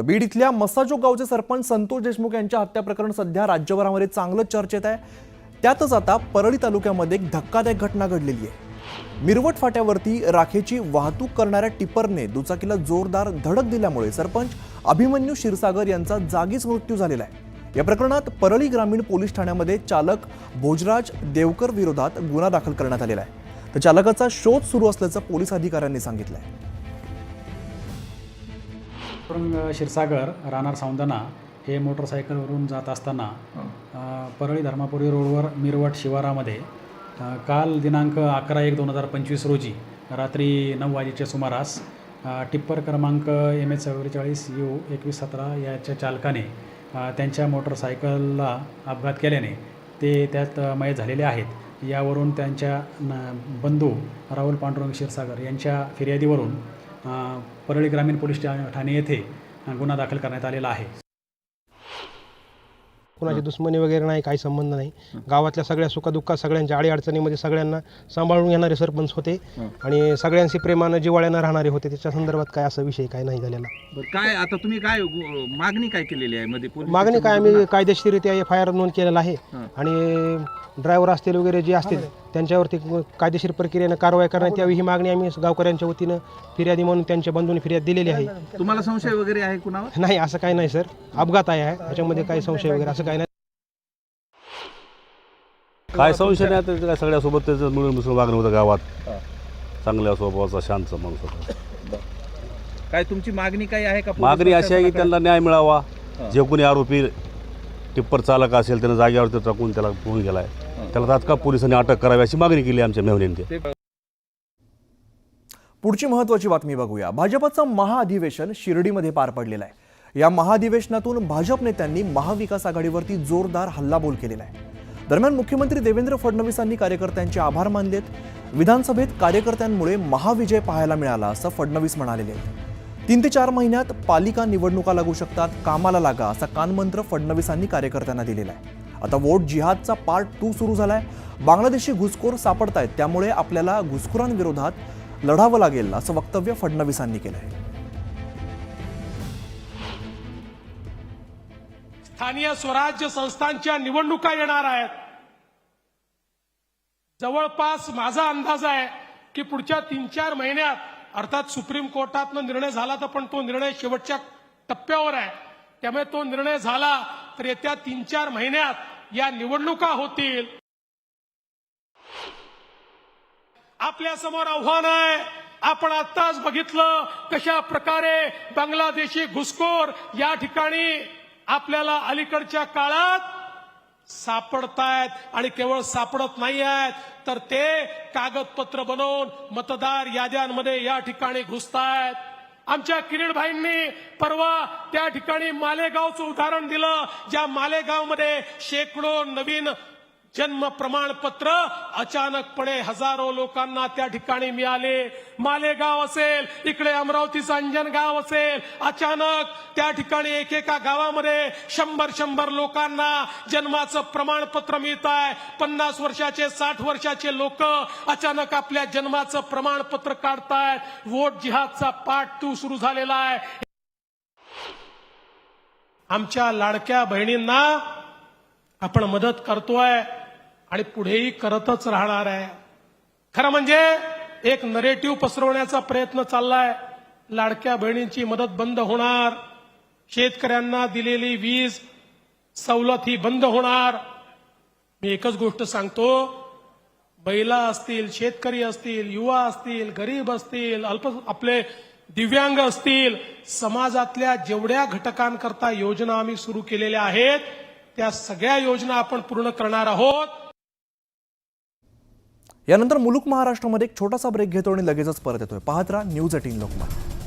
बीड इथल्या मसाजोग गावचे सरपंच संतोष देशमुख यांच्या हत्या प्रकरण सध्या राज्यभरामध्ये चांगलं चर्चेत आहे। त्यातच आता परळी तालुक्यामध्ये एक धक्कादायक घटना घडलेली आहे। मिरवट फाट्यावरती राखेची वाहतूक करणाऱ्या टिप्परने दुचाकीला जोरदार धडक दिल्यामुळे सरपंच अभिमन्यू क्षीरसागर यांचा जागीच मृत्यू झालेला आहे। या प्रकरणात परळी ग्रामीण पोलीस ठाण्यामध्ये चालक भोजराज देवकर विरोधात गुन्हा दाखल करण्यात आलेला आहे। तर चालकाचा शोध सुरू असल्याचं पोलीस अधिकाऱ्यांनी सांगितलं आहे। क्षीरसागर राहणार सौंदना हे मोटरसायकलवरून जात असताना परळी धर्मापुरी रोडवर मिरवट शिवारामध्ये काल दिनांक 11/1/2025 रोजी रात्री 9 वाजेच्या सुमारास टिप्पर क्रमांक MH 44 U 2117 याच्या चालकाने त्यांच्या मोटरसायकलला अपघात केल्याने ते त्यात मयत झालेले आहेत। यावरून त्यांच्या बंधू राहुल पांडुरंग क्षीरसागर यांच्या फिर्यादीवरून परळी ग्रामीण पोलीस ठाणे येथे गुन्हा दाखल करण्यात आलेला आहे। कोणाची दुश्मनी वगैरे नाही, काही संबंध नाही। गावातल्या सगळ्या सुखदुःखात सगळ्यांच्या अडीअडचणीमध्ये सगळ्यांना सांभाळून घेणारे सरपंच होते आणि सगळ्यांशी प्रेमानं जिव्हाळ्यानं राहणारे होते। त्याच्या संदर्भात काय असा विषय काय नाही झालेला। काय आता तुम्ही काय मागणी काय केलेली आहे मध्ये? मागणी काय, आम्ही कायदेशीररित्या FIR नोंद केलेला आहे आणि ड्रायव्हर असतील वगैरे जे असतील त्यांच्यावरती कायदेशीर प्रक्रियेने कारवाई करण्यात यावी ही मागणी आम्ही गावकऱ्यांच्या वतीनं फिर्यादी म्हणून त्यांच्या बंधूंनी फिर्याद दिलेली आहे। तुम्हाला संशय वगैरे आहे कुणावर? नाही, असं काही नाही सर, अपघात आहे त्याच्यामध्ये काही संशय वगैरे असं काही नाही। काय संशय नाही, आता काय सगळ्यासोबत त्याचं मिळून मिसळून वागणं होतं गावात। चांगल्या स्वभावाचा शांत माणूस होता। काय तुमची मागणी काय आहे का? मागणी अशी आहे की त्यांना न्याय मिळावा। जे कोणी आरोपी टिप्पर चालक असेल त्यानं जागेवरती टाकून त्याला पळून गेलाय, त्याला तात्काळ पोलिसांनी अटक करावी अशी मागणी केली आमच्या मेहनीने। पुढची महत्त्वाची बातमी बघूया। भाजपचं महाअधिवेशन शिर्डीमध्ये पार पडलेलं आहे। या महाअधिवेशनातून भाजप नेत्यांनी महाविकास आघाडीवरती जोरदार हल्लाबोल केलेला आहे। दरम्यान मुख्यमंत्री देवेंद्र फडणवीसांनी कार्यकर्त्यांचे आभार मानलेत। विधानसभेत कार्यकर्त्यांमुळे महाविजय पाहायला मिळाला असं फडणवीस म्हणालेले आहेत। 3 ते 4 महिन्यात पालिका निवडणुका लागू शकतात, कामाला लागा असा कानमंत्र फडणवीसांनी कार्यकर्त्यांना दिलेला आहे। आता वोट जिहादचा पार्ट 2 सुरू झालाय। बांगलादेशी घुसखोर सापडतायत, त्यामुळे आपल्याला घुसखोरांविरोधात लढावं लागेल असं वक्तव्य फडणवीसांनी केलंय। स्थानीय स्वराज्य संस्थांच्या निवडणुका येणार आहेत। जवळपास माझा अंदाज आहे की पुढच्या 3-4 महिन्यात, अर्थात सुप्रीम कोर्टातनं निर्णय झाला तर पण तो निर्णय शेवटच्या टप्प्यावर आहे, त्यामुळे तो निर्णय झाला तर येत्या 3-4 महिन्यात या निवडणुका होतील। आपल्या समोर आव्हान आहे। आपण आत्ताच बघितलं कशा प्रकारे बांगलादेशी घुसखोर या ठिकाणी आपल्याला अलीकडच्या काळात सापडतायत आणि केवळ सापडत नाही आहेत तर ते कागदपत्र बनवून मतदार याद्यांमध्ये या ठिकाणी घुसतायत। आमच्या किरीटभाईंनी परवा त्या ठिकाणी मालेगावचं उदाहरण दिलं, ज्या मालेगावमध्ये शेकडो नवीन जन्म प्रमाणपत्र अचानकपणे हजारो लोकांना त्या ठिकाणी मिळाले। मालेगाव असेल, इकडे अमरावतीचं अंजनगाव असेल, अचानक त्या ठिकाणी एकेका गावामध्ये 100 लोकांना जन्माचं प्रमाणपत्र मिळत आहे। 50 वर्षाचे 60 वर्षाचे लोक अचानक आपल्या जन्माचं प्रमाणपत्र काढतायत। वोट जिहादचा पार्ट 2 सुरू झालेला आहे। आमच्या लाडक्या बहिणींना आपण मदत करतोय आणि पुढेही करतच राहणार आहे। खरं म्हणजे एक नरेटिव्ह पसरवण्याचा प्रयत्न चाललाय। लाडक्या बहिणींची मदत बंद होणार, शेतकऱ्यांना दिलेली वीज सवलत ही बंद होणार। मी एकच गोष्ट सांगतो, महिला असतील, शेतकरी असतील, युवा असतील, गरीब असतील, आपले दिव्यांग असतील, समाजातल्या जेवढ्या घटकांकरता योजना आम्ही सुरू केलेल्या आहेत त्या सगळ्या योजना आपण पूर्ण करणार आहोत। यानंतर मुलुक महाराष्ट्रामध्ये एक छोटासा ब्रेक घेतो आणि लगेचच परत येतोय। पाहत राहा न्यूज 18 लोकमत।